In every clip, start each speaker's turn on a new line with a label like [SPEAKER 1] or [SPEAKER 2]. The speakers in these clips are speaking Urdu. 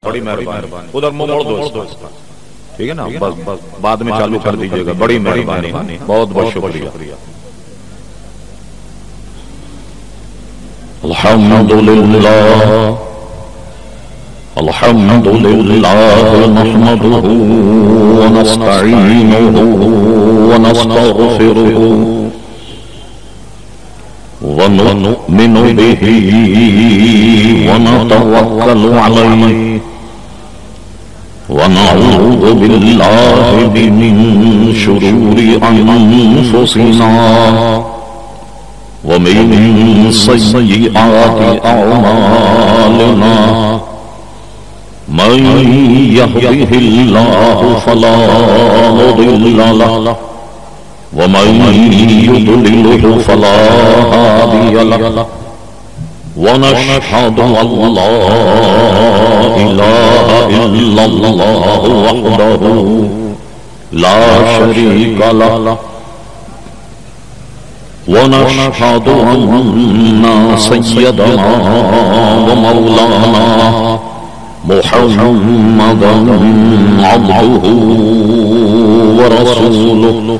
[SPEAKER 1] بڑی مہربانی ادھر منہ موڑ دو ٹھیک ہے نا بس بعد میں چالو کر دیجیے گا بڑی مہربانی بہت بہت شکریہ الحمدللہ نحمده ونستعینه ونستغفره ونؤمن به ونتوکل علیہ ونعوذ باللہ من شرور انفسنا ومن سیئات اعمالنا من يهده الله فلا مضل له ومن يضلله فلا هادي له ونشهد أن لا إله إلا الله وحده لا شريك له ونشهد أن سيدنا ومولانا محمدا عبده ورسوله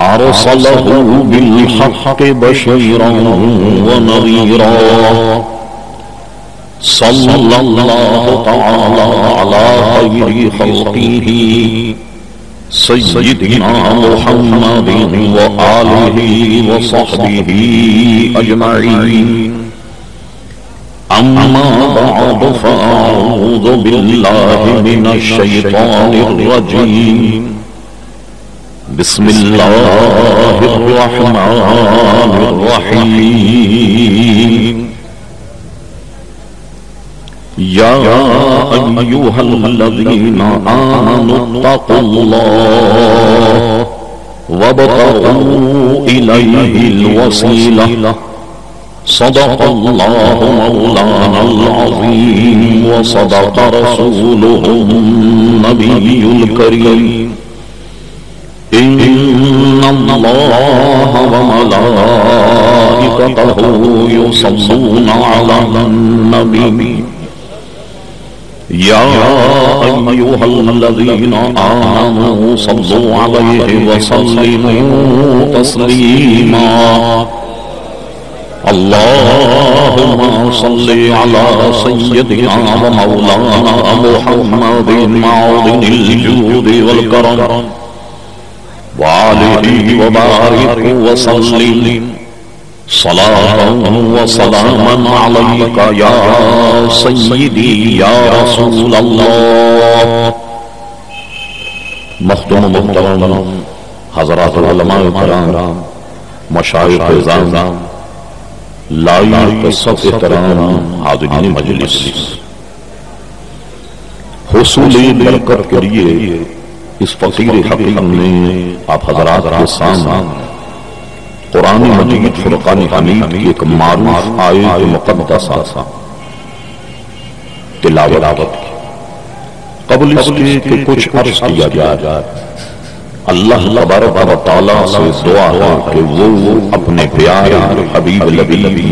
[SPEAKER 1] أرسله بالحق بشيرا ونذيرا صلى الله تعالى على خير خلقه سيدنا محمد وآله وصحبه أجمعين أما بعد فأعوذ بالله من الشيطان الرجيم بسم الله الرحمن الرحيم يا أيها الذين آمنوا اتقوا الله وابتغوا إليه الوسيلة صدق الله مولانا العظيم وصدق رسوله النبي الكريم إن الله وملائكته يصلون على النبي يا أيها الذين آمنوا صلوا عليه وسلموا تسليما اللهم صل على سيدنا ومولانا محمد معدن الجود والكرم وآله وبارك وسلم صلاة وسلاما عليك يا سيدي يا رسول الله مخدوم محترم حضرات العلماء کرام مشایخ اعظام لائق سب احترام حاضرین مجلس حصول برکت کے لیے اس فقیر حقیق نے آپ حضرات کے سامنے قرآن مجید فرقان حمید کی ایک معروف آیت مقدسہ تلاوت کی قبل اس کے کہ کچھ عرض کیا جائے اللہ تبارک و تعالیٰ سے دعا ہے کہ وہ اپنے پیارے حبیب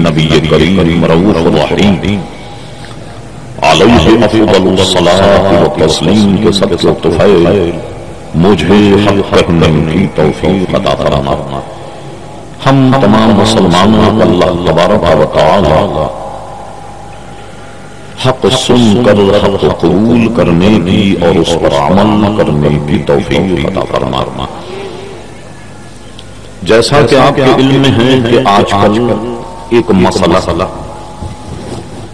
[SPEAKER 1] نبی کریم رؤوف الرحیم علیہ افضل الصلاۃ والتسلیم کے صدقے و طفیل مجھے حق کہنے کی توفیق عطا فرما ہم تمام مسلمانوں کو اللہ تبارک و تعالی حق سن کر حق قبول کرنے کی اور اس پر عمل کرنے کی توفیق عطا فرما جیسا کہ آپ کے علم میں ہے کہ آج کل ایک مسئلہ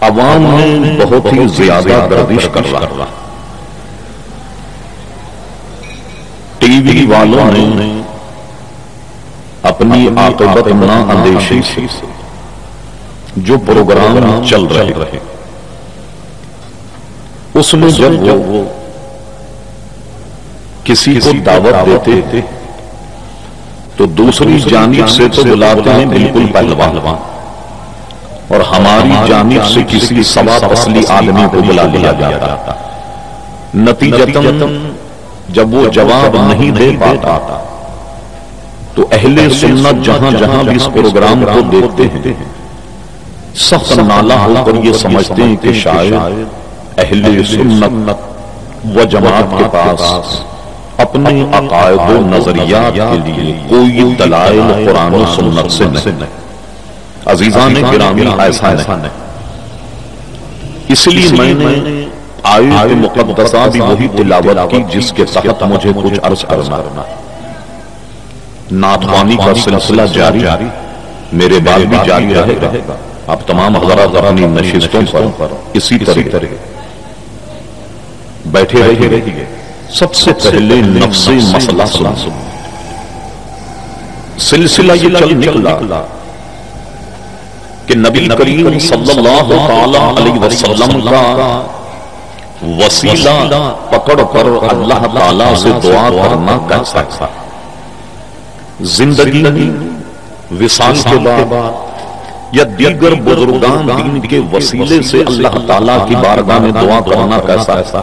[SPEAKER 1] عوام میں بہت ہی زیادہ گردش کر رہا ٹی وی والوں نے اپنی عاقبت نا اندیشی سے جو پروگرام چل رہے اس میں جب وہ کسی کو دعوت دیتے تو دوسری جانب سے تو بلاتے ہیں بالکل پہلوان اور ہماری جانب سے کسی سوا اصلی آدمی کو بلا لیا جاتا نتیجتاً جب وہ جواب نہیں دے پاتا تو اہل سنت جہاں جہاں بھی اس پروگرام کو دیکھتے ہیں سخت نالہ ہو کر یہ سمجھتے ہیں کہ شاید اہل سنت و جماعت کے پاس اپنے عقائد و نظریات کے لیے کوئی دلائل قرآن و سنت سے نہیں۔ عزیزان گرامی ایسا نہیں، اس لیے میں نے آیت مقدسہ بھی وہی تلاوت کی جس کے تحت مجھے کچھ عرض کرنا۔ نعت خوانی کا سلسلہ جاری، میرے بعد بھی جاری رہے گا۔ اب تمام حضرات اپنی نشستوں پر اسی طرح بیٹھے رہیے۔ سب سے پہلے نفس مسئلہ سن، سلسلہ یہ چل نکلا کہ نبی کریم صلی اللہ علیہ وسلم کا وسیلہ پکڑ کر اللہ تعالیٰ سے دعا کرنا کیسا تھا۔ زندگی وصال کے بعد یا دیگر بزرگان دین کے وسیلے سے اللہ تعالیٰ کی بارگاہ میں دعا کرنا کیسا ہے؟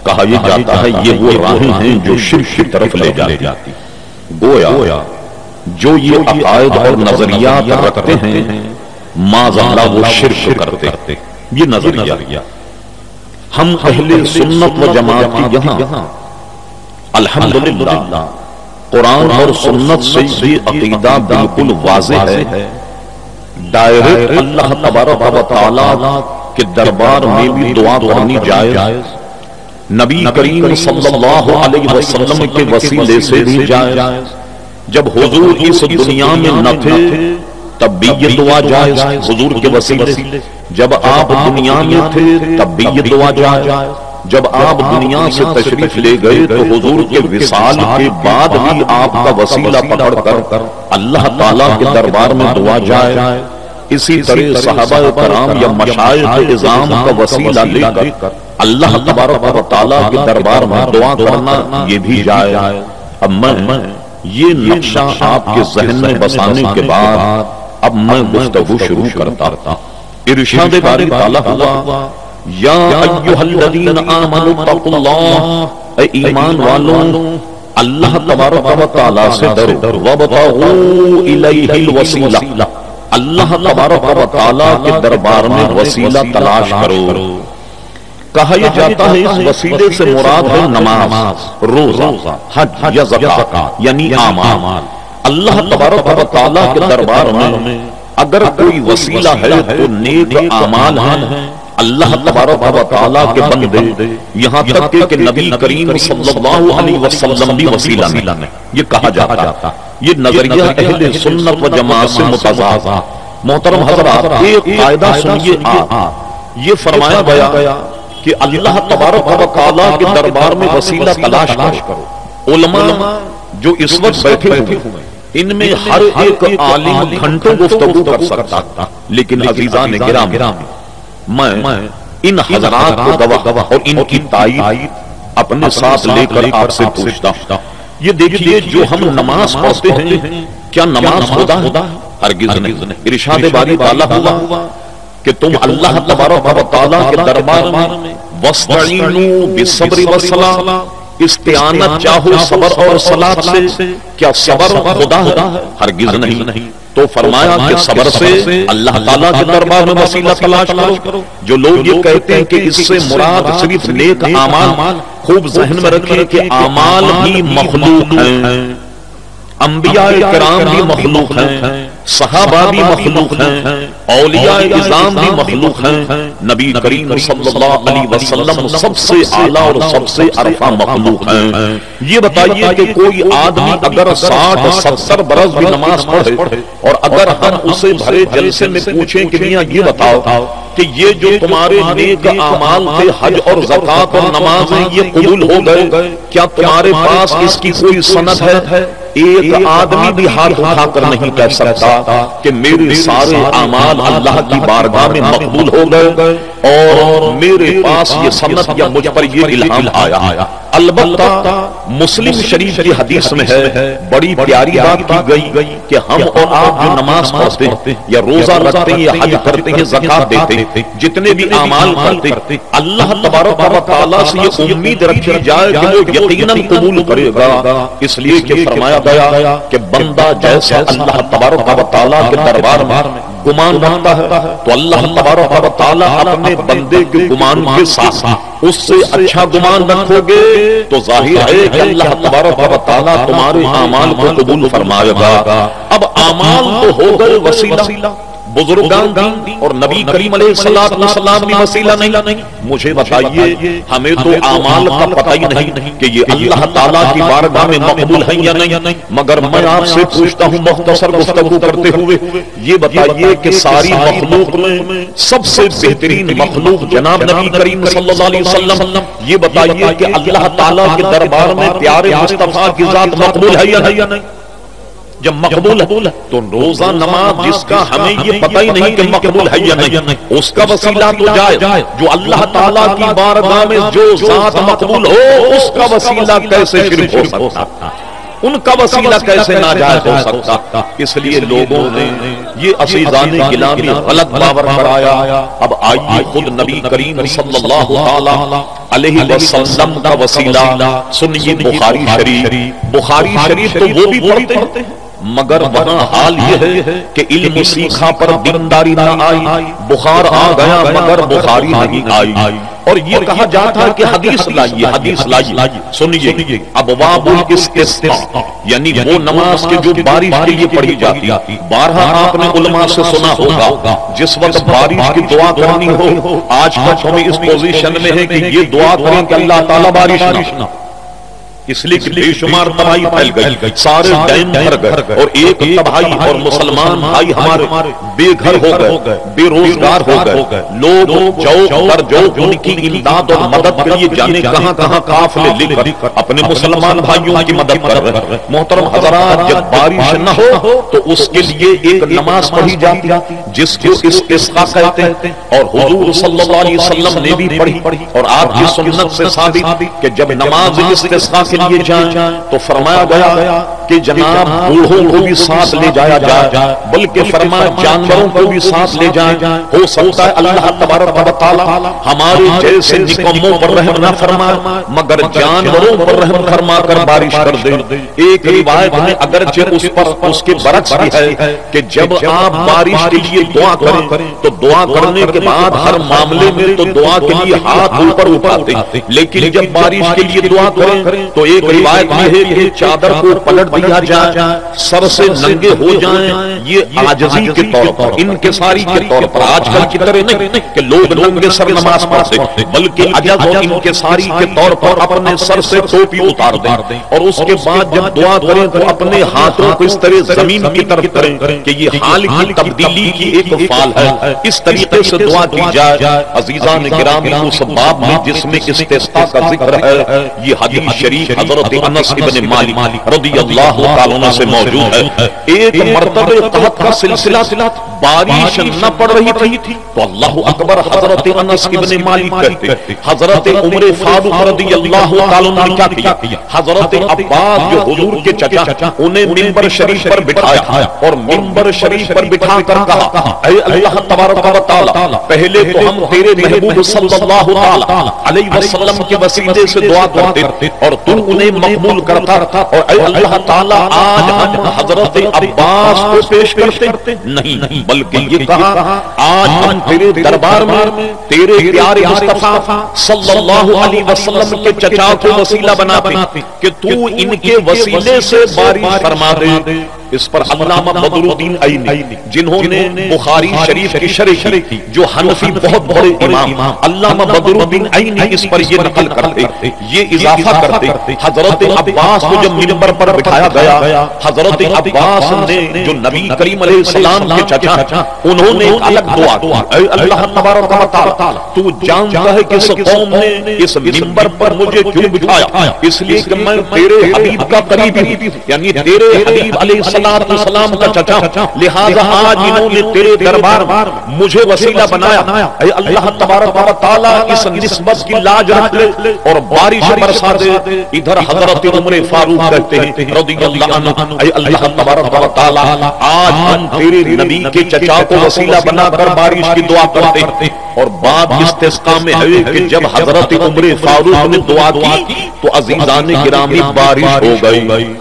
[SPEAKER 1] کہا یہ جاتا ہے یہ وہ راہیں ہیں جو شرک کی طرف لے جاتی۔ گویا جو یہ عقائد اور نظریات رکھتے ہیں معاذ اللہ وہ شرک کرتے۔ یہ نظریہ ہم اہل سنت و جماعت کی یہاں الحمدللہ قرآن اور سنت سے یہ عقیدہ بالکل واضح ہے۔ ڈائریکٹ اللہ تبارک و تعالیٰ کے دربار میں بھی دعا کرنی جائز، نبی کریم صلی اللہ علیہ وسلم کے وسیلے سے بھی جائز۔ جب حضور اس دنیا میں نہ تھے تب بھی یہ دعا جائز حضور کے وسیلے سے، جب آپ دنیا میں تھے تب بھی یہ دعا جائز، جب آپ دنیا سے تشریف لے گئے تو حضور کے وصال کے بعد بھی آپ کا وسیلہ پکڑ کر اللہ تعالیٰ کے دربار میں دعا جائز۔ اسی طرح صحابہ کرام یا مشائخ اعظام کا وسیلہ لے کر اللہ تبارک و تعالیٰ کے دربار میں دعا کرنا یہ بھی جائز۔ اب میں یہ نقشہ آپ کے ذہن میں بسانے کے بعد اب میں گفتگو شروع کرتا۔ ارشاد باری تعالیٰ ہوا یا ایھا الذین آمنوا اتقوا اللہ، اے ایمان والوں اللہ تبارک و تعالیٰ سے ڈرو، وابتغوا الیہ الوسیلہ، اللہ تبارک و تعالیٰ کے دربار میں وسیلہ تلاش کرو۔ کہا یہ جاتا ہے اس وسیلے سے مراد ہے نماز، روزہ، حج یا زکوٰۃ یعنی اعمال۔ اللہ تبارک و تعالیٰ کے دربار میں اگر کوئی وسیلہ ہے تو نیک اعمال ہیں۔ اللہ تبارک و تعالیٰ کے بندے یہاں تک کہ نبی کریم صلی اللہ علیہ وسلم بھی وسیلہ نہیں، یہ کہا جاتا۔ یہ نظریہ اہل سنت و جماعت سے متضاد۔ محترم حضرات ایک قاعدہ سنیے، یہ فرمایا گیا کہ اللہ تبارک و تعالیٰ کے دربار میں وسیلہ تلاش کرو۔ علماء جو اس وقت بیٹھے ہوئے ان میں ہر ایک عالم گھنٹوں گفتگو کر سکتا، لیکن عزیزان گرامی میں ان حضرات کو گواہ اور ان کی تائید اپنے ساتھ لے کر آپ سے پوچھتا ہوں۔ یہ دیکھیے جو ہم نماز پڑھتے ہیں کیا نماز خدا ہے؟ ہرگز نہیں۔ ارشاد باری تعالیٰ ہوا کہ تم اللہ تبارک و تعالیٰ کے دربار میں وَاسْتَعِینُوا بِالصَّبْرِ وَالصَّلَاةِ، استعانت چاہو صبر اور صلاۃ سے۔ کیا صبر خدا ہے؟ ہرگز نہیں۔ تو فرمایا کہ صبر سے اللہ تعالیٰ کے دربار میں وسیلہ تلاش کرو۔ جو لوگ یہ کہتے ہیں کہ اس سے مراد صرف نیک اعمال، خوب ذہن میں رکھیں کہ اعمال بھی مخلوق ہیں، انبیاء کرام بھی مخلوق ہیں، صحابہ بھی مخلوق ہیں، اولیاء اعظام بھی مخلوق ہیں، نبی کریم صلی اللہ علیہ وسلم سب سے اعلیٰ اور سب سے عرفہ مخلوق ہیں۔ یہ بتائیے کہ کوئی آدمی اگر 60-70 برس بھی نماز پڑھے اور اگر ہم اسے بھرے جلسے میں پوچھیں کہ میاں یہ بتاؤ کہ یہ جو تمہارے نیک اعمال تھے حج اور زکوٰۃ اور نمازیں یہ قبول ہو گئے، کیا تمہارے پاس اس کی کوئی سند ہے؟ ایک آدمی بھی ہاتھ اٹھا کر نہیں کہہ سکتا کہ میرے سارے اعمال اللہ کی بارگاہ میں مقبول ہو گئے اور میرے پاس یہ سند یا مجھ پر یہ الہام آیا۔ البتہ مسلم شریف کی حدیث میں ہے، بڑی پیاری بات کی گئی کہ ہم اور آپ جو نماز پڑھتے ہیں یا روزہ رکھتے ہیں یا حج کرتے ہیں، زکوٰۃ دیتے ہیں، جتنے بھی اعمال کرتے، اللہ تبارک و تعالیٰ سے یہ امید رکھی جائے کہ وہ یقیناً قبول کرے گا۔ اس لیے کہ فرمایا گیا کہ بندہ جیسا اللہ تبارک و تعالیٰ کے دربار میں گمان رکھتا ہے تو اللہ تبارک و تعالیٰ اپنے بندے کے گمان کے ساتھ اس سے اچھا گمان رکھو گے تو ظاہر ہے کہ اللہ تبارک و تعالیٰ تمہارے اعمال کو قبول فرمائے گا۔ اب اعمال تو ہو گئے وسیلہ، بزرگان دین اور نبی کریم علیہ السلام بھی وسیلہ نہیں۔ مجھے بتائیے ہمیں تو اعمال کا پتہ ہی نہیں کہ یہ اللہ تعالیٰ کی بارگاہ میں مقبول ہے یا نہیں، مگر میں آپ سے پوچھتا ہوں مختصر گفتگو کرتے ہوئے یہ بتائیے کہ ساری مخلوق میں سب سے بہترین مخلوق جناب نبی کریم صلی اللہ علیہ وسلم، یہ بتائیے کہ اللہ تعالیٰ کے دربار میں پیارے مصطفیٰ کی ذات مقبول ہے یا نہیں؟ جب مقبول ہے تو روزہ نماز جس کا ہمیں یہ پتہ ہی نہیں کہ مقبول ہے یا نہیں، اس کا وسیلہ تو جائے۔ جو اللہ تعالیٰ کی بارگاہ میں جو ذات مقبول ہو اس کا وسیلہ کیسے شرک ہو سکتا، ان کا وسیلہ کیسے ناجائز ہو سکتا؟ اس لیے لوگوں نے یہ عزیزان گرامی غلط باور کرایا۔ اب آئیے خود نبی کریم صلی اللہ علیہ وسلم کا وسیلہ سنیے۔ بخاری شریف تو وہ بھی پڑھتے ہیں مگر وہاں حال یہ ہے کہ علم سیکھا پر دینداری نہ آئی، بخار آ گیا مگر بخاری نہیں آئی، اور یہ کہا جاتا ہے کہ حدیث لائیے۔ سنیے ابواب الاستسقاء یعنی وہ نماز کے جو بارش کے لیے پڑھی جاتی، بارہا آپ نے علماء سے سنا ہوگا جس وقت بارش کی دعا کرنی ہو، آج تک ہمیں اس پوزیشن میں ہے کہ یہ دعا کریں کہ اللہ تعالیٰ بارش نہ، اس لیے کہ بے شمار تباہی پھیل گئی، سارے ڈیم بھر گئے اور ایک تباہی، اور مسلمان بھائی ہمارے بے گھر ہو گئے، بے روزگار ہو گئے، لوگ چوک پر چوک ان کی امداد اور مدد کے لیے جانے کہاں کہاں قافلے لے کر اپنے مسلمان بھائیوں کی مدد کر رہے۔ محترم حضرات، جب بارش نہ ہو تو اس کے لیے ایک نماز پڑھی جاتی جس کو استسقاء کہتے ہیں، اور حضور صلی اللہ علیہ وسلم نے بھی پڑھی، اور آپ کی سنت سے ثابت کہ جب نماز استسقاء کے لیے جائیں تو فرمایا گیا کہ جناب بوڑھوں کو بھی ساتھ لے جایا جائے، بلکہ فرمایا جانوروں کو بھی ساتھ لے جائیں۔ ہو سکتا ہے اللہ تبارک و تعالی ہمارے جیسے نکموں پر رحم نہ فرمائے مگر جانوروں پر رحم فرما کر بارش کر دے۔ ایک روایت میں اگرچہ اس کے برعکس بھی ہے کہ جب آپ بارش کے لیے دعا کریں تو دعا کرنے کے بعد ہر معاملے میں تو دعا کے لیے ہاتھ اوپر اٹھاتے، لیکن جب بارش کے لیے دعا کریں تو ایک روایت میں ہے کہ چادر کو پلٹ دیا جائے، سر سے ننگے ہو جائیں، یہ عاجزی کے طور پر، انکساری کے طور پر، آج کل کی طرح نہیں کہ لوگ ننگے سر نماز پڑھتے، بلکہ عجز اور انکساری کے طور پر اپنے سر سے ٹوپی اتار دیں، اور اس کے بعد جب دعا کریں تو اپنے ہاتھوں کو اس طرح زمین کی طرف کریں کہ یہ حال کی تبدیلی کی ایک فعال ہے، اس طریقے سے دعا کی جائے۔ عزیزان گرامی، اس باب میں جس میں استسقاء کا ذکر ہے، یہ حدیث شریف حضرت انس ابن مالک رضی اللہ تعالیٰ عنہ سے موجود ہے۔ ایک مرتبہ قحط کا سلسلہ بارش نہ پڑ رہی تھی تو اللہ اکبر حضرت انس ابن مالک کہتے، حضرت عمر فاروق رضی اللہ تعالیٰ عنہ نے کیا کیا؟ حضرت عباس جو حضور کے چچا، انہیں منبر شریف پر بٹھایا اور منبر شریف پر بٹھا کر کہا، اے اللہ تبارک و تعالی، پہلے تو ہم تیرے محبوب صلی اللہ علیہ وسلم کے وسیلے سے دعا کرتے اور تو انہیں مقبول کرتا، اور اے اللہ تعالیٰ آج ہم حضرت عباس کو پیش کرتے نہیں، بلکہ یہ کہا آج ہم تیرے دربار میں تیرے پیارے مصطفیٰ صلی اللہ علیہ وسلم کے چچا کو وسیلہ بناتے کہ تو ان کے وسیلے سے بارش فرما دے۔ اس پر علامہ بدر الدین عینی جنہوں نے بخاری شریف کی شرح کی، جو حنفی بہت بڑے امام علامہ بدر الدین عینی اس پر یہ نقل کرتے، یہ اضافہ کرتے، حضرت عباس کو جب منبر پر بٹھایا گیا، حضرت عباس نے جو نبی کریم علیہ السلام کے چچا، انہوں نے الگ دعا کی، اے اللہ تبارک و تعالی، تو جانتا ہے کہ اس قوم نے اس منبر پر مجھے کیوں بٹھایا، اس لیے کہ میں تیرے حبیب کا قریبی ہوں، یعنی تیرے حبیب علیہ السلام کا چچا، لہذا آج انہوں نے تیرے دربار مجھے وسیلہ بنایا، اے اللہ تبارک و تعالی اس نسبت کی لاج رکھ لے اور بارش برسا دے۔ ادھر حضرت عمر فاروق کہتے ہیں رضی اللہ عنہ، اے اللہ تبارک و تعالی آج ہم تیرے نبی کے چچا کو وسیلہ بنا کر بارش کی دعا کرتے، اور باب استسقاء میں ہے کہ جب حضرت عمر فاروق نے دعا کی تو عزیزان گرامی بارش ہو گئی۔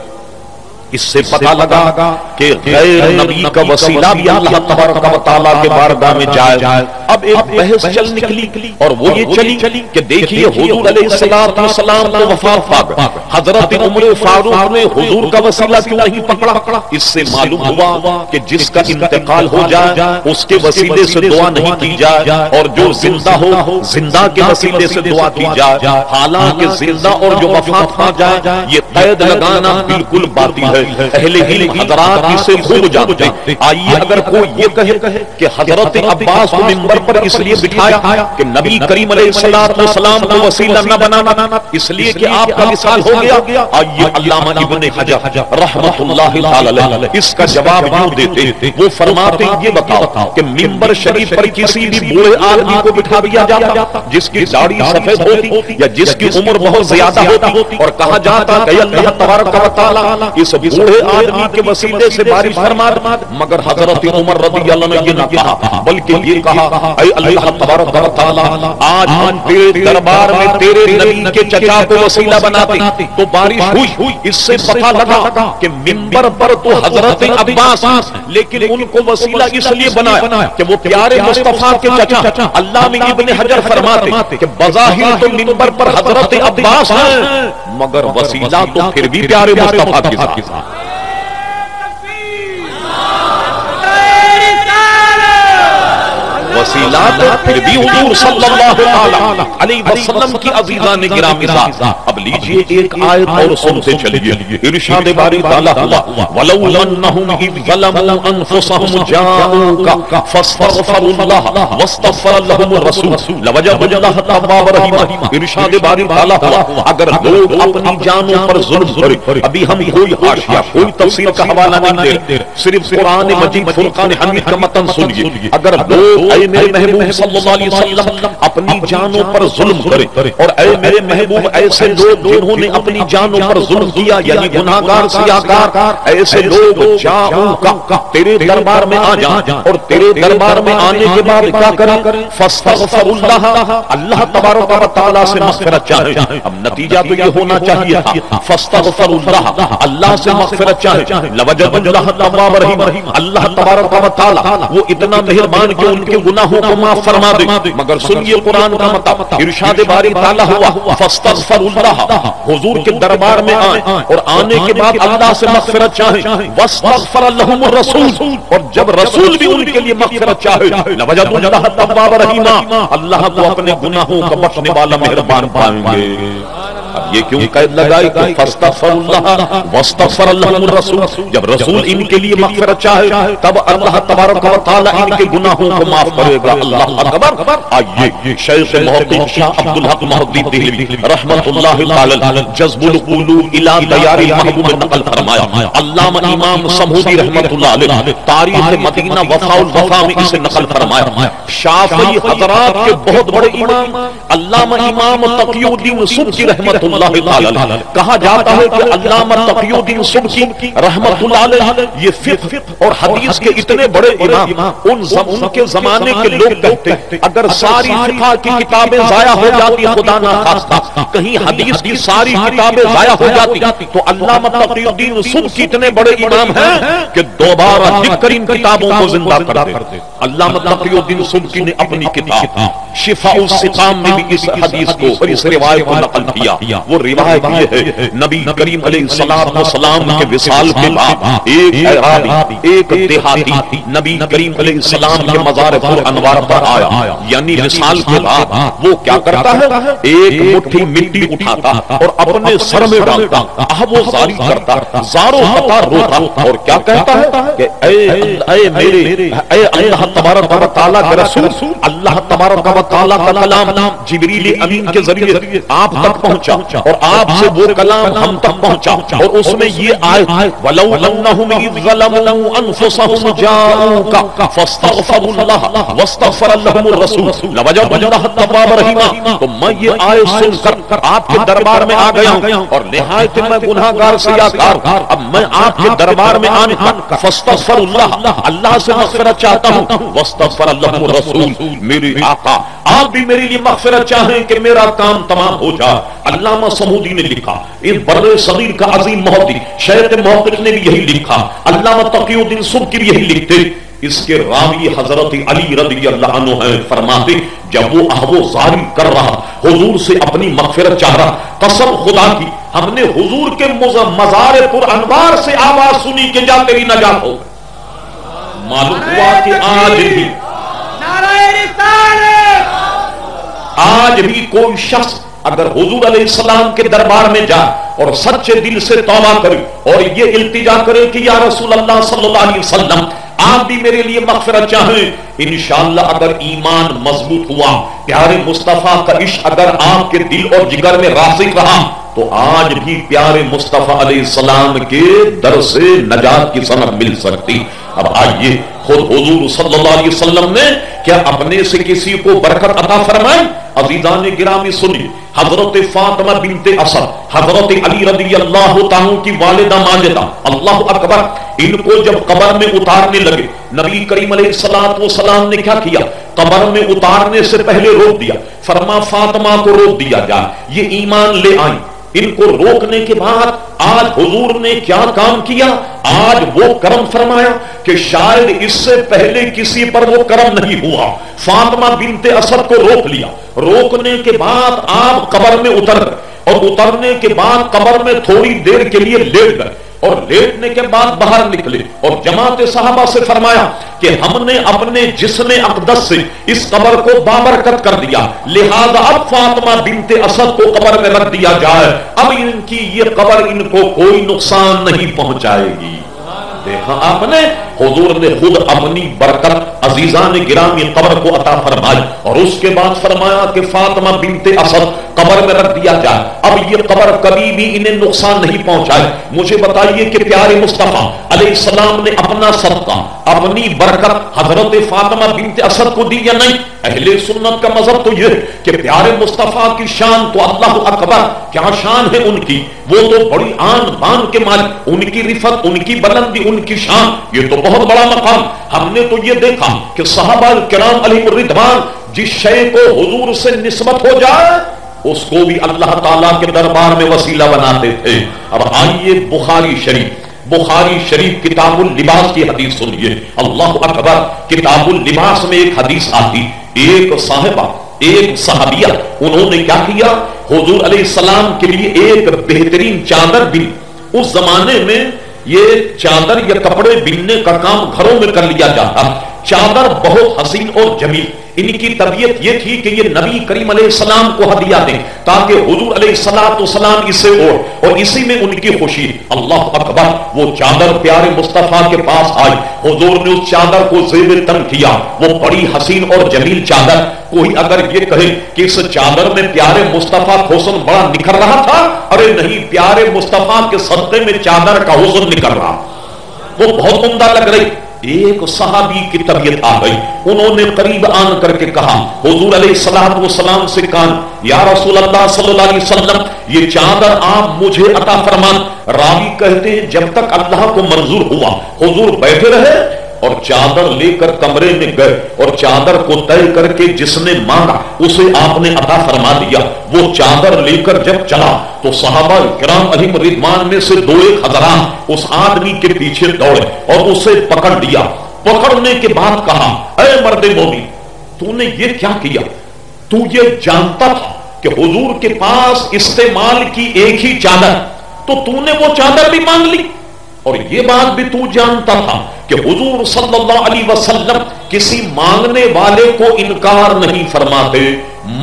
[SPEAKER 1] اس سے پتہ لگا کہ غیر نبی کا وسیلہ بھی اللہ تبارک و تعالیٰ کے بارگاہ میں جائے۔ اب ایک بحث چل نکلی اور وہ یہ چلی کہ دیکھیے حضور علیہ السلام کو وفات پا گئی، حضرت عمر فاروق نے حضور کا وسیلہ کیوں نہیں پکڑا؟ اس سے معلوم ہوا کہ جس کا انتقال ہو جائے اس کے وسیلے سے دعا نہیں کی جائے، اور جو زندہ ہو زندہ کے وسیلے سے دعا کی جائے۔ حالانکہ زندہ اور جو وفات پا جائے یہ قید لگانا بالکل باطل ہے۔ اہل علم حضرات اسے خوب جانتے ہیں۔ آئیے اگر کوئی یہ کہے کہ حضرت عباس کو منبر پر اس لیے بٹھایا کہ نبی کریم علیہ السلام کو وسیلہ نہ بنانا، اس لیے کہ آپ کا وصال ہو گیا، آئیے علامہ ابن حجر رحمۃ اللہ تعالی علیہ اس کا جواب یوں دیتے، وہ فرماتے یہ بتاؤ کہ منبر شریف پر کسی بھی بوڑھے آدمی کو بٹھا دیا جاتا جس کی داڑھی سفید ہوتی یا جس کی عمر بہت زیادہ ہوتی، اور کہا جاتا کہ اللہ تبارک و تعالی اس بوڑھے آدمی کے وسیلے سے بارش فرما دے، مگر حضرت عمر رضی اللہ عنہ نے یہ نہ کہا، بلکہ یہ کہا اے اللہ تبارک و تعالی آج ہم تیرے دربار میں تیرے نبی کے چچا کو وسیلہ بناتے تو بارش ہوئی۔ اس سے پتہ لگا کہ منبر پر تو حضرت عباس لیکن ان کو وسیلہ اس لیے بنایا کہ وہ پیارے مصطفیٰ کے چچا۔ علامہ ابن حجر فرماتے کہ بظاہر تو منبر پر حضرت عباس ہیں مگر وسیلہ تو پھر بھی پیارے مصطفیٰ کے ساتھ۔ وسیلہ تو پھر بھی حضور صلی اللہ علیہ وسلم کی عزیزان گرامی ذات۔ اب لیجئے ایک آیت اور سنتے چلیے، ارشاد باری تعالیٰ ہوا وَلَوْ أَنَّهُمْ إِذْ ظَلَمُوا أَنفُسَهُمْ جَاءُوكَ فَاسْتَغْفَرُوا اللَّهَ وَاسْتَغْفَرَ لَهُمُ الرَّسُولُ لَوَجَدُوا اللَّهَ تَوَّابًا رَحِيمًا۔ ارشاد باری تعالیٰ ہوا اگر لوگ اپنی جانوں پر ظلم کریں، ابھی ہم کوئی حاشیہ کوئی تفسیر کا حوالہ نہیں دے، صرف قرآن مجید فرقان حمید کا متن سنیے۔ اگر لوگ اے میرے محبوب صلی اللہ علیہ وسلم اپنی جانوں پر ظلم کرے، اور اے میرے محبوب ایسے لوگ جنہوں نے اپنی جانوں پر ظلم کیا یعنی گناہگار سیاہکار، ایسے لوگ جاؤں تیرے دربار میں آ جائیں اور تیرے دربار میں آنے کے بعد کیا کریں؟ فاستغفر اللہ، اللہ تبارک و تعالیٰ سے مغفرت چاہے۔ اب نتیجہ تو یہ ہونا چاہیے تھا فاستغفر اللہ، اللہ سے مغفرت چاہے، لوجد اللہ تواب رحیم، اللہ تبارک و تعالیٰ وہ اتنا مہربان کہ ان کے گناہوں کو معاف فرما دے۔ مگر سنیے قرآن کا مطلب، ارشاد باری تعالیٰ ہوا فاستغفر اللہ، حضور کے دربار میں آئیں اور آنے کے بعد اللہ سے مغفرت چاہیں، واستغفر لہم الرسول، اور جب رسول بھی ان کے لیے مغفرت چاہے، لوجدوا اللہ تواب رحیما، اللہ کو اپنے گناہوں کا بخشنے والا مہربان پائیں گے۔ اب یہ کیوں قید لگائی کہ فاستغفر اللہ واستغفر لہم الرسول؟ جب رسول ان کے لیے مغفرت چاہے تب اللہ تبارک و تعالیٰ ان کے گناہوں کو معاف کرے گا۔ اللہ اکبر۔ آئیے شیخ محقق شاہ عبدالحق محدث دہلوی رحمت اللہ تعالی جذب القلوب الی دیار المحبوب نقل فرمایا۔ علامہ امام سمودی رحمت اللہ علیہ تاریخ مدینہ وفاء الوفا میں اسے نقل فرمایا۔ شافعی حضرات کے بہت بڑے امام علامہ امام تقی الدین سبکی رحمت اللہ تعالی، کہا جاتا ہے کہ علامہ تقی الدین سبکی رحمت اللہ علیہ یہ فقہ اور حدیث کے اتنے بڑے امام، ان کے زمانے کے لوگ کہتے ہیں اگر ساری فقہ کی کتابیں ضائع ہو جاتی، خدا نہ خواستہ کہیں حدیث کی ساری کتابیں ضائع ہو جاتی، تو علامہ تقی الدین سبکی اتنے بڑے امام ہیں کہ دوبارہ لکھ کر ان کتابوں کو زندہ کر دے۔ علامہ تقی الدین سبکی نے اپنی کتاب شفاء السقام میں بھی اس حدیث کو اور اس روایت کو نقل کیا۔ وہ روایت یہ ہے نبی کریم علیہ السلام کے وصال کے بعد ایک اعرابی ایک دیہاتی نبی کریم علیہ السلام کے مزار پر انوار پر آیا، یعنی وصال کے بعد وہ کیا کرتا ہے؟ ایک مٹھی مٹی اٹھاتا اور اپنے سر میں ڈالتا، وہ زاری کرتا، زارو قطار روتا اور کیا کہتا ہے کہ اے اللہ تبارک و تعالیٰ کے رسول، اللہ تبارک و تعالیٰ کا کلام جبریل امین کے ذریعے آپ تک پہنچا اور آپ سے وہ کلام ہم تک پہنچا، اور اس میں یہ آیت وَلَوْ أَنَّهُمْ إِذْ ظَلَمُوا أَنفُسَهُمْ جَاءُوكَ فَاسْتَغْفَرُوا اللَّهَ وَاسْتَغْفَرَ لَهُمُ الرَّسُولُ لَوَجَدُوا اللَّهَ تَوَّابًا رَحِيمًا۔ تو میں یہ آیت سن کر آپ کے دربار میں آ گیا ہوں اور نہایت میں گناہگار سیاہکار، اب میں آپ کے دربار میں آنے پر فاستغفر اللہ، اللہ سے مغفرت چاہتا ہوں، واستغفر لَهُمُ الرَّسُولُ، میرے آقا آپ بھی میرے لیے مغفرت چاہیں کہ میرا کام تمام ہو جائے۔ علامہ سمودی نے لکھا، اس بر صغیر کا عظیم محدث شیخ محقق نے بھی یہی لکھا، علامہ تقی الدین سبکی بھی یہی لکھتے۔ اس کے راوی حضرت علی رضی اللہ عنہ ہیں، فرماتے جب وہ احو زاری کر رہا، حضور سے اپنی مغفرت چاہ رہا، قسم خدا کی ہم نے حضور کے مزار پر انوار سے آواز سنی کہ جا تیری نجات ہو گئی۔ معلوم ہوا کہ آج بھی کوئی شخص اگر حضور علیہ السلام کے دربار میں جائے اور سچے دل سے توبہ کرے اور یہ التجا کرے کہ یا رسول اللہ صلی اللہ علیہ وسلم آپ بھی میرے لیے مغفرت چاہیں، انشاءاللہ اگر ایمان مضبوط ہوا، پیارے مصطفیٰ کا عشق اگر آپ کے دل اور جگر میں راسخ رہا، تو آج بھی پیارے مصطفیٰ علیہ السلام کے در سے نجات کی سند مل سکتی۔ اب آئیے خود حضور صلی اللہ علیہ وسلم نے کیا اپنے سے کسی کو برکت عطا فرمائی؟ عزیزان گرامی سنی، حضرت فاطمہ بنت اسد، حضرت علی رضی اللہ تعالیٰ کی والدہ ماجدہ، اللہ اکبر، ان کو جب قبر میں اتارنے لگے، نبی کریم علیہ السلام نے کیا کیا؟ قبر میں اتارنے سے پہلے روک دیا، فرما فاطمہ کو روک دیا جائے، یہ ایمان لے آئیں۔ ان کو روکنے کے بعد آج حضور نے کیا کام کیا؟ آج وہ کرم فرمایا کہ شاید اس سے پہلے کسی پر وہ کرم نہیں ہوا۔ فاطمہ بنت اسد کو روک لیا، روکنے کے بعد آپ قبر میں اتر گئے، اور اترنے کے بعد قبر میں تھوڑی دیر کے لیے لیٹ گئے، اور لیٹنے کے بعد باہر نکلے اور جماعت صحابہ سے فرمایا کہ ہم نے اپنے جسم اقدس سے اس قبر کو بابرکت کر دیا، لہذا اب فاطمہ بنت اسد کو قبر میں رکھ دیا جائے، اب ان کی یہ قبر ان کو کوئی نقصان نہیں پہنچائے گی۔ دیکھا آپ نے، حضور نے خود اپنی برکت عزیزان گرامی قبر کو عطا فرمائی، اور اس کے بعد فرمایا کہ فاطمہ بنت اسد قبر میں رکھ دیا جائے، اب یہ قبر کبھی بھی انہیں نقصان نہیں پہنچائے۔ مجھے بتائیے کہ پیارے مصطفیٰ علیہ السلام نے اپنا صدقہ، اپنی برکت حضرت فاطمہ بنت اسد کو دی یا نہیں؟ اہل سنت کا مذہب تو یہ کہ پیارے مصطفیٰ کی شان تو اللہ اکبر، کیا شان ہے ان کی، وہ تو بڑی آن بان کے مالک، ان کی رفت، ان کی بلندی، ان کی شان، یہ تو بہت بڑا مقام۔ ہم نے تو یہ دیکھا کہ صحابہ کرام علیہ الرضوان جس شے کو حضور سے نسبت ہو جائے اس کو بھی اللہ تعالیٰ کے دربار میں وسیلہ بناتے تھے۔ اب آئیے بخاری شریف کتاب اللباس کی حدیث سنیے، اللہ اکبر۔ کتاب اللباس میں ایک حدیث آتی، ایک صاحبہ، ایک صحابیہ، انہوں نے کیا کیا؟ حضور علیہ السلام کے لیے ایک بہترین چادر بھی، اس زمانے میں یہ چادر یا کپڑے بننے کا کام گھروں میں کر لیا جاتا، چادر بہت حسین اور جمیل، ان کی طبیعت یہ تھی کہ یہ نبی کریم علیہ السلام کو ہدیہ دیں تاکہ حضور علیہ السلام اسے اور اسی میں ان کی خوشی۔ اللہ اکبر، وہ چادر پیارے مصطفیٰ کے پاس آئی، حضور نے اس چادر کو زیب تن کیا، وہ بڑی حسین اور جمیل چادر۔ کوئی اگر یہ کہے کہ اس چادر میں پیارے مصطفیٰ کا حسن بڑا نکھر رہا تھا، ارے نہیں، پیارے مصطفیٰ کے صدقے میں چادر کا حسن نکل رہا، وہ بہت عمدہ لگ رہی۔ ایک صحابی کی طبیعت آ گئی، انہوں نے قریب آن کر کے کہا حضور علیہ السلام سے کہا یا رسول اللہ صلی اللہ علیہ وسلم، یہ چادر آپ مجھے عطا فرمان۔ راوی کہتے ہیں جب تک اللہ کو منظور ہوا حضور بیٹھے رہے اور چادر لے کر کمرے میں گئے اور چادر کو طے کر کے جس نے مانگا اسے آپ نے عطا فرما دیا۔ وہ چادر لے کر جب چلا تو صحابہ کرام علیہم رضوان میں سے دو ایک حضرات اس آدمی کے پیچھے دوڑے اور اسے پکڑ لیا۔ پکڑنے کے بعد کہا اے مرد مومن، تو نے یہ کیا کیا؟ تو یہ جانتا تھا کہ حضور کے پاس استعمال کی ایک ہی چادر، تو نے وہ چادر بھی مانگ لی، اور یہ بات بھی تو جانتا تھا کہ حضور صلی اللہ علیہ وسلم کسی مانگنے والے کو انکار نہیں فرماتے،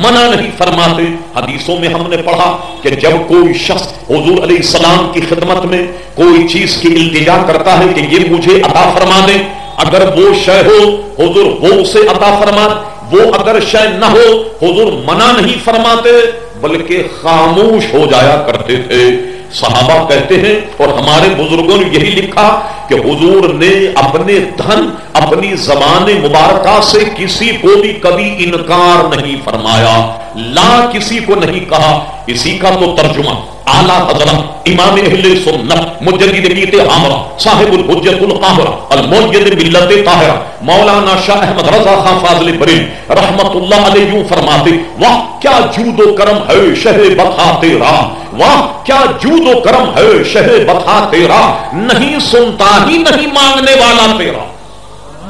[SPEAKER 1] منع نہیں فرماتے۔ حدیثوں میں ہم نے پڑھا کہ جب کوئی شخص حضور علیہ السلام کی خدمت میں کوئی چیز کی التجا کرتا ہے کہ یہ مجھے عطا فرما دے، اگر وہ شے ہو حضور وہ اسے عطا فرما، وہ اگر شے نہ ہو حضور منع نہیں فرماتے بلکہ خاموش ہو جایا کرتے تھے۔ صحابہ کہتے ہیں اور ہمارے بزرگوں نے یہی لکھا کہ حضور نے اپنے دھن، اپنی زبان مبارکہ سے کسی کو بھی کبھی انکار نہیں فرمایا، لا کسی کو نہیں کہا۔ اسی کا تو ترجمہ اعلی حضرت امام اہل سنت مجدد بیت عامرہ صاحب الحجۃ القاہرہ المؤید ملت طاہرہ مولانا شاہ احمد رضا خان فاضل بریلوی رحمت اللہ علیہ یوں فرماتے واہ کیا جود و کرم ہے شہر بطحا تیرا، واہ کیا جود و کرم ہے شہر بطحا تیرا، نہیں سنتا ہی نہیں مانگنے والا تیرا۔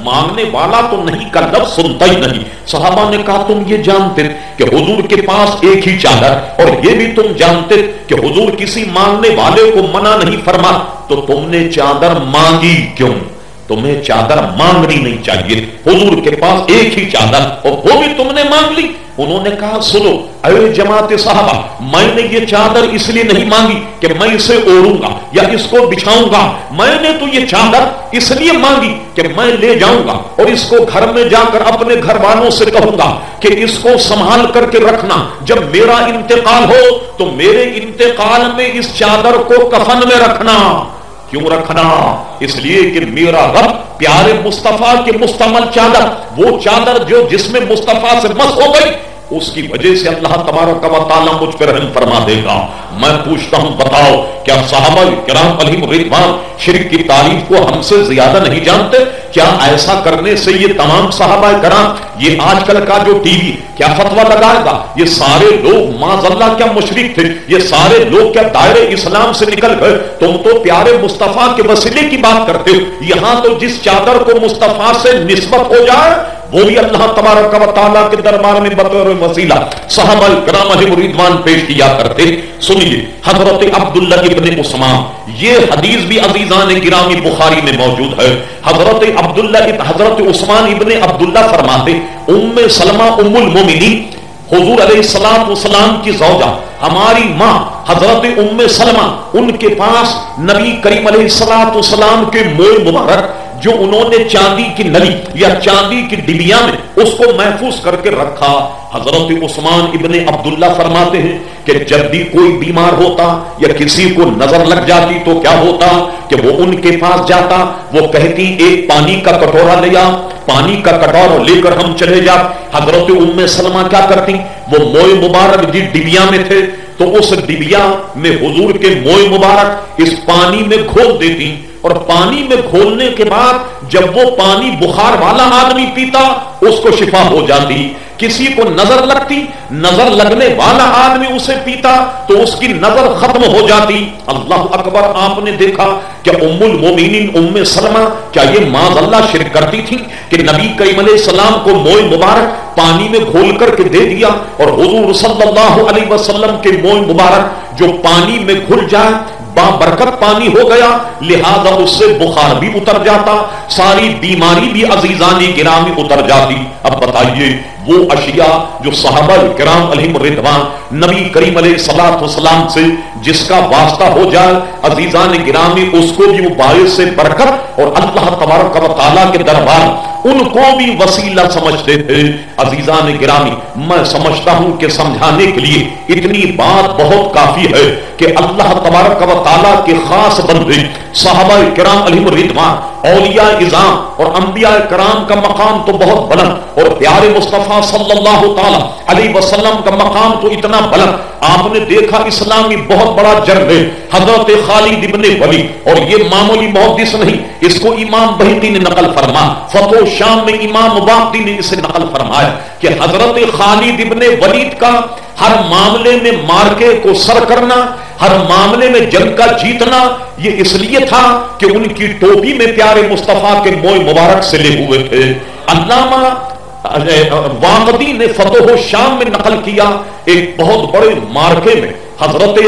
[SPEAKER 1] مانگنے والا تو نہیں کا لفظ سنتا ہی نہیں۔ صحابہ نے کہا تم یہ جانتے کہ حضور کے پاس ایک ہی چادر، اور یہ بھی تم جانتے کہ حضور کسی مانگنے والے کو منع نہیں فرما، تو تم نے چادر مانگی کیوں؟ تمہیں چادر مانگنی نہیں چاہیے، حضور کے پاس ایک ہی چادر اور وہ بھی تم نے مانگ لی۔ انہوں نے کہا سنو اے جماعت صحابہ، میں نے یہ چادر اس لیے نہیں مانگی کہ میں اسے اوڑھوں گا یا اس کو بچھاؤں گا، میں نے تو یہ چادر اس لیے مانگی کہ میں لے جاؤں گا اور اس کو گھر میں جا کر اپنے گھر والوں سے کہوں گا کہ اس کو سنبھال کر کے رکھنا، جب میرا انتقال ہو تو میرے انتقال میں اس چادر کو کفن میں رکھنا۔ کیوں رکھنا؟ اس لیے کہ میرا رب پیارے مصطفیٰ کے مستعمل چادر، وہ چادر جو جس میں مصطفیٰ سے مس ہو گئی، اس کی وجہ سے اللہ تبارک و تعالیٰ مجھ پر رحم فرما دے گا۔ میں پوچھتا ہوں بتاؤ کیا صحابہ کرام علیہم رضوان شرک کی تعریف کو ہم سے زیادہ نہیں جانتے؟ کیا ایسا کرنے سے یہ تمام صحابہ کرام، یہ آج کل کا جو ٹی وی کیا فتویٰ لگائے گا، یہ سارے لوگ معاذ اللہ کیا مشرک تھے، یہ سارے لوگ کیا دائرے اسلام سے نکل گئے؟ تم تو پیارے مصطفیٰ کے وسیلے کی بات کرتے ہو، یہاں تو جس چادر کو مصطفیٰ سے نسبت ہو جائے وہ بھی اللہ تبارک و تعالیٰ کے دربار میں بطور وسیلہ صحابہ کرام علیہم رضوان پیش کیا کرتے۔ سنیے حضرت عبداللہ ابن عثمان، یہ حدیث بھی عزیزان گرامی بخاری میں موجود ہے۔ حضرت عثمان ابن عبداللہ فرماتے ام سلمہ ام المومنین حضور علیہ السلام کی زوجہ ہماری ماں حضرت ام سلمہ، ان کے پاس نبی کریم علیہ السلام کے موئے مبارک جو انہوں نے چاندی کی نلی یا چاندی کی ڈبیا میں اس کو محفوظ کر کے رکھا۔ حضرت عثمان ابن عبداللہ فرماتے ہیں کہ جب بھی کوئی بیمار ہوتا یا کسی کو نظر لگ جاتی تو کیا ہوتا کہ وہ ان کے پاس جاتا، وہ کہتی ایک پانی کا کٹورا لیا، پانی کا کٹورا لے کر ہم چلے جاتے۔ حضرت ام سلمہ کیا کرتی، وہ موئے مبارک جس ڈبیا میں تھے تو اس ڈبیا میں حضور کے موئے مبارک اس پانی میں گھول دیتی، اور پانی میں گھولنے کے بعد جب وہ پانی بخار والا آدمی پیتا اس کو شفا ہو جاتی۔ کسی کو نظر لگتی، نظر لگنے والا آدمی اسے پیتا تو اس کی نظر ختم ہو جاتی۔ اللہ اکبر! آپ نے دیکھا کہ ام المومنین ام سلمہ کیا یہ معاذ اللہ شرک کرتی تھی کہ نبی کریم علیہ السلام کو موئے مبارک پانی میں گھول کر کے دے دیا، اور حضور صلی اللہ علیہ وسلم کے موئے مبارک جو پانی میں گھل جائے برکت پانی ہو گیا، لہذا اس سے بخار بھی اتر جاتا، ساری بیماری بھی عزیزانی گرامی اتر جاتی۔ اب بتائیے وہ اشیاء جو صحابہ کرام علیہم رضوان نبی کریم علیہ السلام سے جس کا واسطہ ہو جائے عزیزان گرامی، اس کو بھی وہ باعث سے برکت اور اللہ تبارک و تعالیٰ کے دربار ان کو بھی وسیلہ سمجھتے تھے۔ عزیزان گرامی، میں سمجھتا ہوں کہ سمجھانے کے لیے اتنی بات بہت کافی ہے کہ اللہ تبارک و تعالیٰ کے خاص بندے صحابہ کرام علیہم رضوان، اولیاء اعظام اور انبیاء کرام کا مقام تو بہت بلند، اور پیارے مصطفیٰ صلی اللہ تعالی علیہ وسلم کا مقام تو اتنا بلند۔ آپ نے دیکھا اسلامی بہت بڑا جنگ ہے حضرت خالد ابن ولید، اور یہ معمولی محدث نہیں، اس کو امام بہقی نے نقل فرما، فتح شام میں امام واقدی نے اسے نقل فرمایا کہ حضرت خالد ابن ولید کا ہر معاملے میں مارکے کو سر کرنا، ہر معاملے میں جنگ کا جیتنا یہ اس لیے تھا کہ ان کی ٹوپی میں پیارے مصطفیٰ کے موئے مبارک سے لے ہوئے تھے۔ علامہ واقدی نے فتح شام میں نقل کیا ایک بہت بڑے مارکے میں حضرت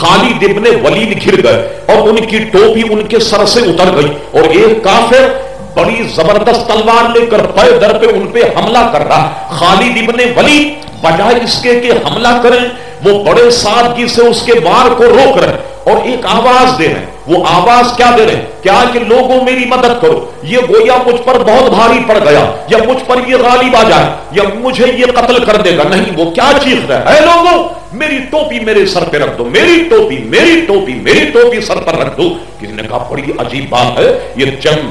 [SPEAKER 1] خالد ابن ولید گر گئے اور ان کی ٹوپی ان کے سر سے اتر گئی، اور ایک کافر بڑی زبردست تلوار لے کر پے در پہ ان پہ حملہ کر رہا۔ خالد ابن ولید بجائے اس کے کہ حملہ کریں، وہ بڑے سادگی سے اس کے وار کو روک رہے اور ایک آواز دے رہے۔ وہ آواز کیا دے رہے؟ کیا کہ لوگوں میری مدد کرو، یہ گویا مجھ پر بہت بھاری پڑ گیا، یا مجھ پر یہ غالب آ جائے، یا مجھے یہ قتل کر دے گا۔ نہیں، وہ کیا چیخ رہا ہے؟ اے لوگوں، میری ٹوپی میرے سر پہ رکھ دو، میری ٹوپی، میری ٹوپی، میری ٹوپی سر پر رکھ دو۔ کسی نے کہا بڑی عجیب بات ہے، یہ جنگ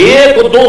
[SPEAKER 1] 1-2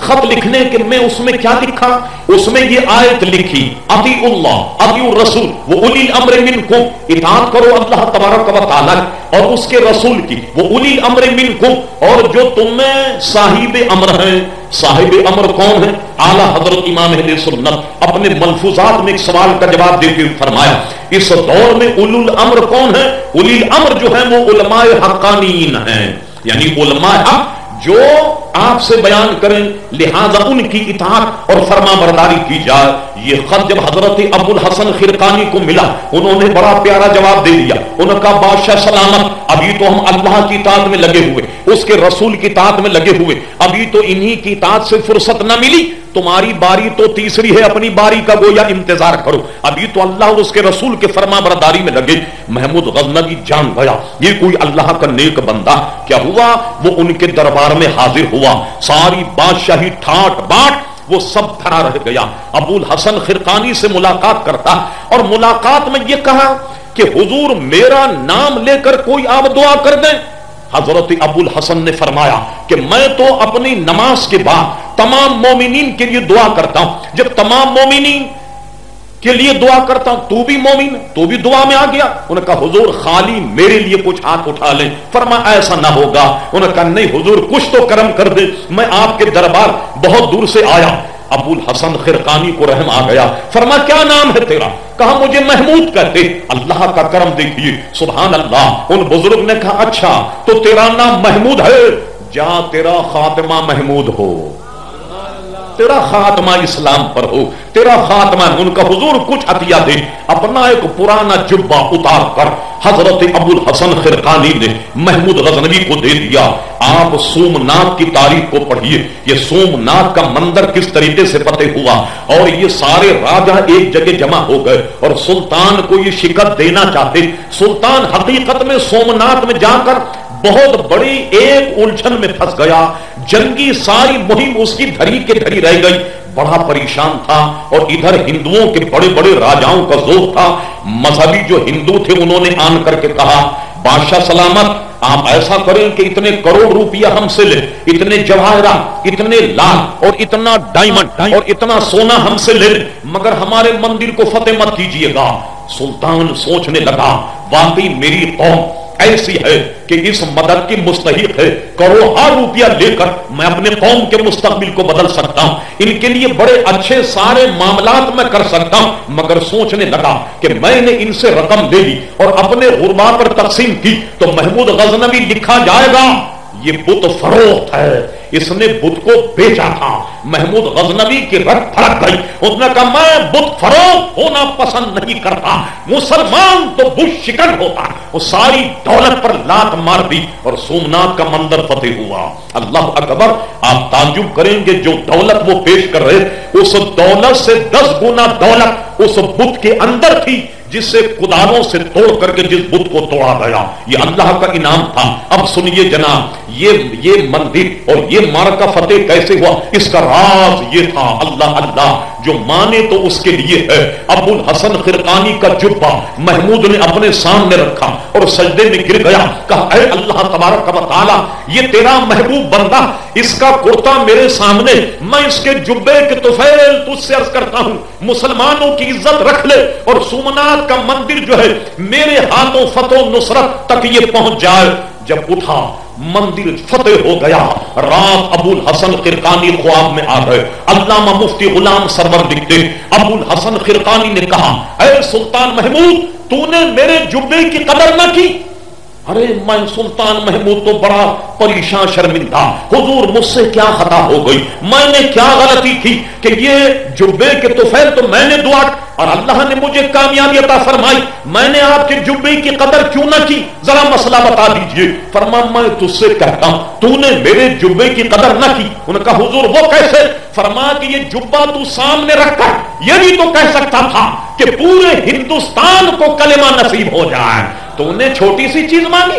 [SPEAKER 1] خط لکھنے کے میں اس میں کیا لکھا؟ اس میں یہ آیت لکھی اطیعوا اللہ اطیعوا الرسول وأولی الامر منکم، اطاعت کرو اللہ تبارک و تعالی اور اس کے رسول کی، وأولی الامر منکم، اور جو تم میں صاحب امر ہیں۔ صاحب امر کون ہے؟ اعلی حضرت امام اہل سنت اپنے ملفوظات میں ایک سوال کا جواب دیتے ہوئے فرمایا اس دور میں اولو الامر کون ہے؟ اولی الامر جو ہے وہ علماء حقانین ہیں، یعنی علماء حق جو آپ سے بیان کریں، لہذا ان کی اطاعت اور فرما برداری کی جائے۔ یہ خط جب حضرت ابو الحسن خرقانی کو ملا، انہوں نے بڑا پیارا جواب دے دیا۔ انہوں نے کہا بادشاہ سلامت، ابھی تو ہم اللہ کی اطاعت میں لگے ہوئے، اس کے رسول کی اطاعت میں لگے ہوئے، ابھی تو انہی کی اطاعت سے فرصت نہ ملی، تمہاری باری تو تیسری ہے، اپنی باری کا گویا انتظار کرو، ابھی تو اللہ اور اس کے رسول کے فرما برداری میں لگے۔ محمود غزنوی جان گیا یہ کوئی اللہ کا نیک بندہ۔ کیا ہوا؟ وہ ان کے دربار میں حاضر ہوا، ساری بادشاہی ٹھاٹ باٹ وہ سب دھرا رہ گیا۔ ابو الحسن خرقانی سے ملاقات کرتا اور ملاقات میں یہ کہا کہ حضور میرا نام لے کر کوئی آپ دعا کر دیں۔ حضرت ابو الحسن نے فرمایا کہ میں تو اپنی نماز کے بعد تمام مومنین کے لیے دعا کرتا ہوں، جب تمام مومنین کے لیے دعا کرتا ہوں تو بھی مومن تو بھی دعا میں آ گیا۔ انہوں نے کہا حضور خالی میرے لیے کچھ ہاتھ اٹھا لیں۔ فرمایا ایسا نہ ہوگا۔ انہوں نے کہا نہیں حضور کچھ تو کرم کر دیں، میں آپ کے دربار بہت دور سے آیا۔ ابو الحسن خرقانی کو رحم آ گیا، فرمایا کیا نام ہے تیرا؟ کہا مجھے محمود کہتے۔ اللہ کا کرم دیکھیے، سبحان اللہ۔ ان بزرگ نے کہا اچھا تو تیرا نام محمود ہے، جا تیرا خاتمہ محمود ہو، تیرا خاتمہ اسلام پر ہو، تیرا خاتمہ۔ ان کا حضور کچھ عطیہ دے۔ اپنا ایک پرانا جبہ اتار کر حضرت ابو الحسن خرقانی نے محمود غزنوی کو دے دیا۔ آپ سومنات کی تاریخ کو پڑھیے، یہ سومنات کا مندر کس طریقے سے فتح ہوا اور یہ سارے راجہ ایک جگہ جمع ہو گئے اور سلطان کو یہ شکست دینا چاہتے۔ سلطان حقیقت میں سومنات میں جا کر بہت بڑی ایک الجھن میں پھنس گیا، جنگی ساری مہم اس کی دھری کے دھری رہ گئی، بڑا پریشان تھا۔ اور ادھر ہندوؤں کے بڑے بڑے راجاؤں کا زور تھا، مذہبی جو ہندو تھے انہوں نے آن کر کے کہا بادشاہ سلامت آپ ایسا کریں کہ اتنے کروڑ روپیہ ہم سے لے، اتنے جواہرات، اتنے لال اور اتنا ڈائمنڈ اور اتنا سونا ہم سے لے، مگر ہمارے مندر کو فتح مت کیجیے گا۔ سلطان سوچنے لگا واقعی میری قوم ایسی ہے کہ اس مدد کی مستحق ہے، کروڑوں روپیہ لے کر میں اپنے قوم کے مستقبل کو بدل سکتا ہوں، ان کے لیے بڑے اچھے سارے معاملات میں کر سکتا ہوں۔ مگر سوچنے لگا کہ میں نے ان سے رقم لے لی اور اپنے غربا پر تقسیم کی تو محمود غزنوی لکھا جائے گا یہ بت فروخت ہے، اس نے بت کو بیچا تھا۔ محمود غزنوی کی رگ پھڑک گئی، اس نے کہا میں بت فروخت ہونا پسند نہیں کرتا، مسلمان تو بت شکن ہوتا۔ وہ ساری دولت پر لات مار دی اور سومنات کا مندر فتح ہوا۔ اللہ اکبر! آپ تعجب کریں گے جو دولت وہ پیش کر رہے اس دولت سے 10 گنا دولت اس بت کے اندر تھی جسے کدالوں سے توڑ کر کے جس بت کو توڑا گیا، یہ اللہ کا انعام تھا۔ اب سنیے جناب، یہ مندر اور یہ معرکہ فتح کیسے ہوا، اس کا راز یہ تھا۔ اللہ اللہ جو مانے تو اس کے لیے ہے۔ ابو الحسن خرقانی کا جبہ محمود نے اپنے سامنے رکھا اور سجدے میں گر گیا، کہا اے اللہ تبارک و تعالی یہ تیرا محبوب بندہ، اس کا کرتا میرے سامنے، میں اس کے جبے کے طفیل تجھ سے عرض کرتا ہوں مسلمانوں کی عزت رکھ لے اور سومنات کا مندر جو ہے میرے ہاتھوں فتح و نصرت تک یہ پہنچ جائے۔ جب اٹھا مندر فتح ہو گیا، رات ابو الحسن خرقانی خواب میں آ گئے۔ علامہ مفتی غلام سرور لکھتے ابو الحسن خرقانی نے کہا اے سلطان محمود تو نے میرے جبے کی قدر نہ کی۔ ارے میں سلطان محمود تو بڑا پریشان شرمندہ، حضور مجھ سے کیا خطا ہو گئی، میں نے کیا غلطی کی کہ یہ جبے کے طفیل تو میں نے دعا اور اللہ نے مجھے کامیابی عطا فرمائی، میں نے آپ کے جبے کی قدر کیوں نہ کی، ذرا مسئلہ بتا دیجئے۔ فرمایا میں تجھ سے کہتا ہوں تو نے میرے جبے کی قدر نہ کی۔ انہوں نے کہا حضور وہ کیسے؟ فرمایا کہ یہ جبہ تو سامنے رکھ کر یہ بھی تو کہہ سکتا تھا کہ پورے ہندوستان کو کلمہ نصیب ہو جائے، تو انہیں چھوٹی سی چیز مانگی،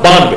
[SPEAKER 1] 92,